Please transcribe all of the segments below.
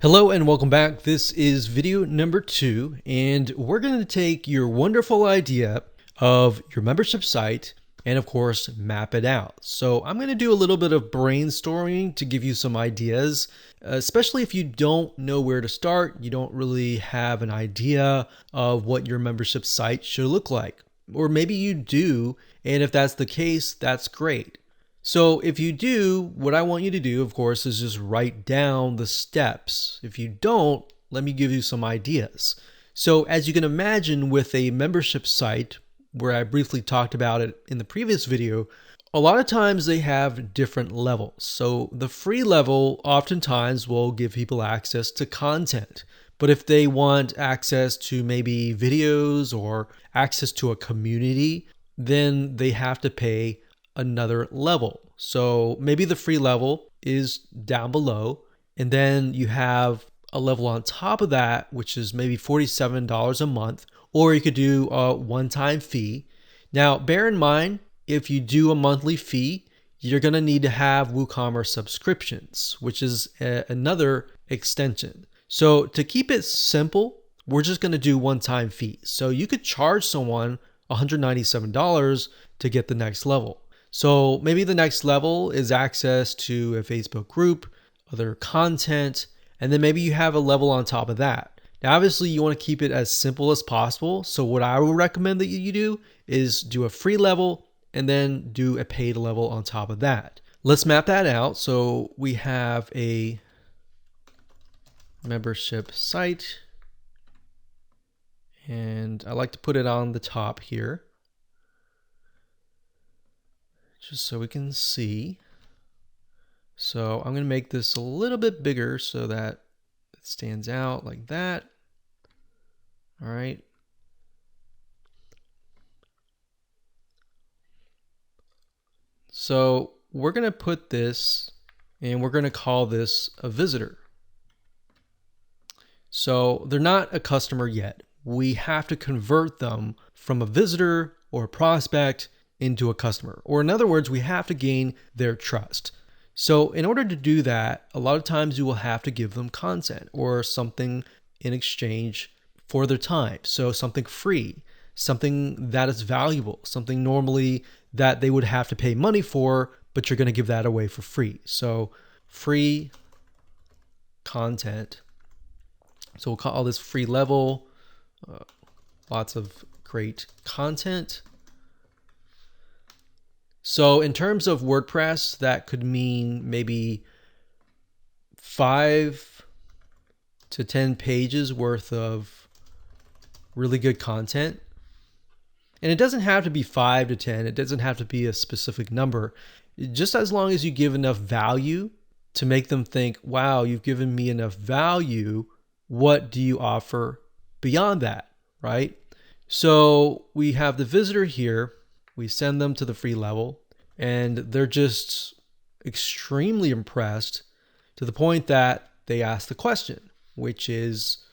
Hello and welcome back. This is video number 2, and we're going to take your wonderful idea of your membership site and of course map it out. So I'm going to do a little bit of brainstorming to give you some ideas, especially if you don't know where to start, you don't really have an idea of what your membership site should look like. Or maybe you do, and if that's the case, that's great. So if you do, what I want you to do, of course, is just write down the steps. If you don't, let me give you some ideas. So as you can imagine with a membership site, where I briefly talked about it in the previous video, a lot of times they have different levels. So the free level oftentimes will give people access to content. But if they want access to maybe videos or access to a community, then they have to pay another level. So maybe the free level is down below, and then you have a level on top of that, which is maybe $47 a month, or you could do a one-time fee. Now, bear in mind, if you do a monthly fee, you're going to need to have WooCommerce subscriptions, which is another extension. So to keep it simple, we're just going to do one-time fees. So you could charge someone $197 to get the next level. So maybe the next level is access to a Facebook group, other content, and then maybe you have a level on top of that. Now, obviously you want to keep it as simple as possible. So what I would recommend that you do is do a free level and then do a paid level on top of that. Let's map that out. So we have a membership site, and I like to put it on the top here, just so we can see. So I'm going to make this a little bit bigger so that it stands out like that. All right. So we're going to put this, and we're going to call this a visitor. So they're not a customer yet. We have to convert them from a visitor or a prospect into a customer. Or in other words, we have to gain their trust. So in order to do that, a lot of times you will have to give them content or something in exchange for their time. So something free, something that is valuable, something normally that they would have to pay money for, but you're going to give that away for free. So free content. So we'll call this free level. Lots of great content. So in terms of WordPress, that could mean maybe 5 to 10 pages worth of really good content. And it doesn't have to be 5 to 10. It doesn't have to be a specific number. Just as long as you give enough value to make them think, wow, you've given me enough value. What do you offer beyond that, right? So we have the visitor here. We send them to the free level, and they're just extremely impressed to the point that they ask the question, which is,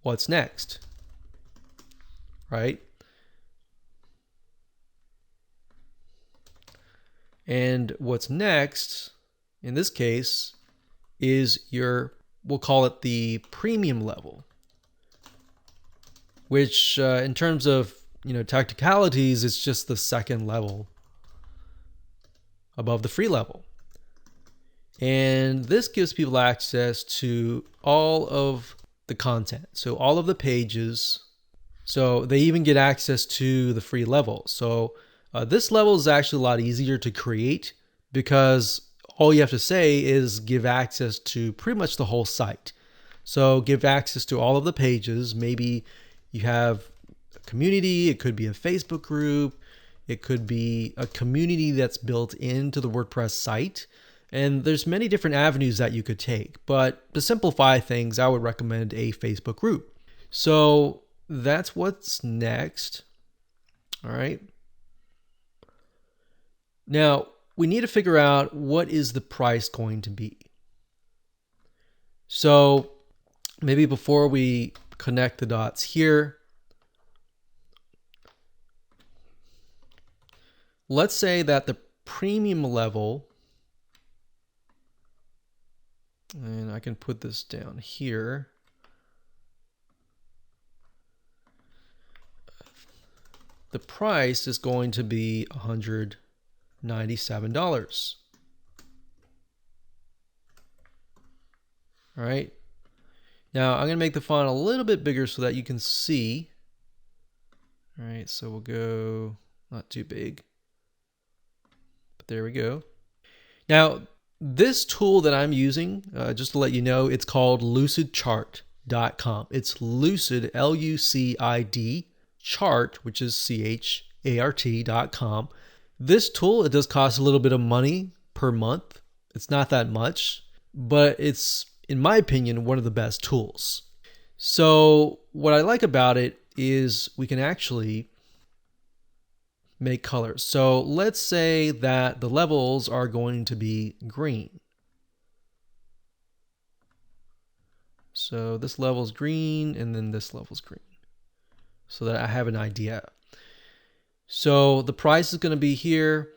what's next? Right? And what's next, in this case, is we'll call it the premium level, which in terms of technicalities, it's just the second level above the free level. And this gives people access to all of the content. So all of the pages. So they even get access to the free level. So this level is actually a lot easier to create because all you have to say is give access to pretty much the whole site. So give access to all of the pages. Maybe you have community, it could be a Facebook group, it could be a community that's built into the WordPress site, and there's many different avenues that you could take. But to simplify things, I would recommend a Facebook group. So that's what's next. All right. Now we need to figure out what is the price going to be. So maybe before we connect the dots here, let's say that the premium level And I can put this down here. The price is going to be $197. All right. Now I'm going to make the font a little bit bigger so that you can see. All right, so we'll go not too big, but there we go. Now this tool that I'm using, just to let you know, it's called lucidchart.com. It's Lucid, L-U-C-I-D, chart, which is C-H-A-R-T.com. This tool, it does cost a little bit of money per month. It's not that much, but it's, in my opinion, one of the best tools. So what I like about it is we can actually make colors. So let's say that the levels are going to be green. So this level is green and then this level is green, so that I have an idea. So the price is going to be here.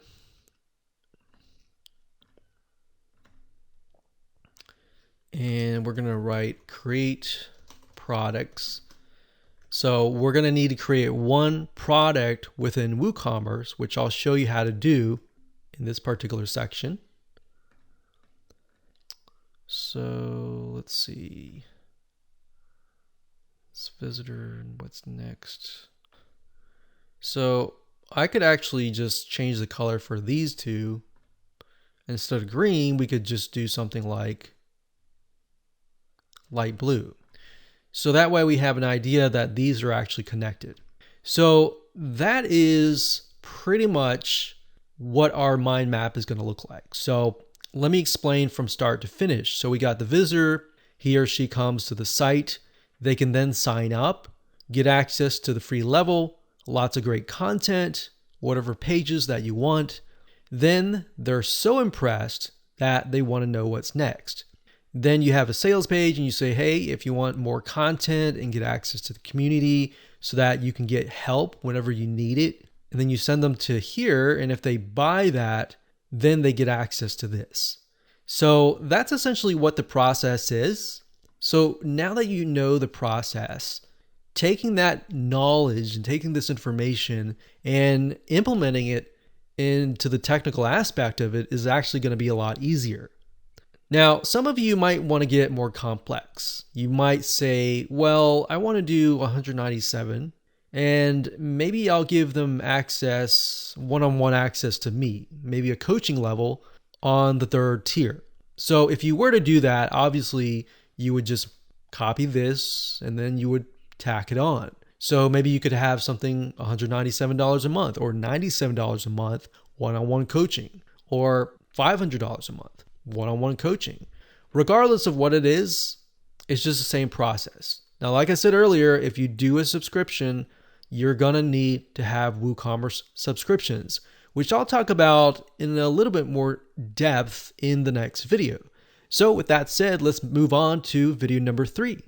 And we're going to write create products. So we're going to need to create one product within WooCommerce, which I'll show you how to do in this particular section. So let's see. It's visitor and what's next. So I could actually just change the color for these two. Instead of green, we could just do something like light blue. So that way we have an idea that these are actually connected. So that is pretty much what our mind map is going to look like. So let me explain from start to finish. So we got the visitor, he or she comes to the site. They can then sign up, get access to the free level, lots of great content, whatever pages that you want. Then they're so impressed that they want to know what's next. Then you have a sales page and you say, hey, if you want more content and get access to the community so that you can get help whenever you need it. And then you send them to here. And if they buy that, then they get access to this. So that's essentially what the process is. So now that you know the process, taking that knowledge and taking this information and implementing it into the technical aspect of it is actually going to be a lot easier. Now, some of you might want to get more complex. You might say, well, I want to do 197 and maybe I'll give them access, one-on-one access to me, maybe a coaching level on the third tier. So if you were to do that, obviously you would just copy this and then you would tack it on. So maybe you could have something $197 a month or $97 a month, one-on-one coaching, or $500 a month. One-on-one coaching. Regardless of what it is, it's just the same process. Now, like I said earlier, if you do a subscription, you're gonna need to have WooCommerce subscriptions, which I'll talk about in a little bit more depth in the next video. So with that said, let's move on to video number 3.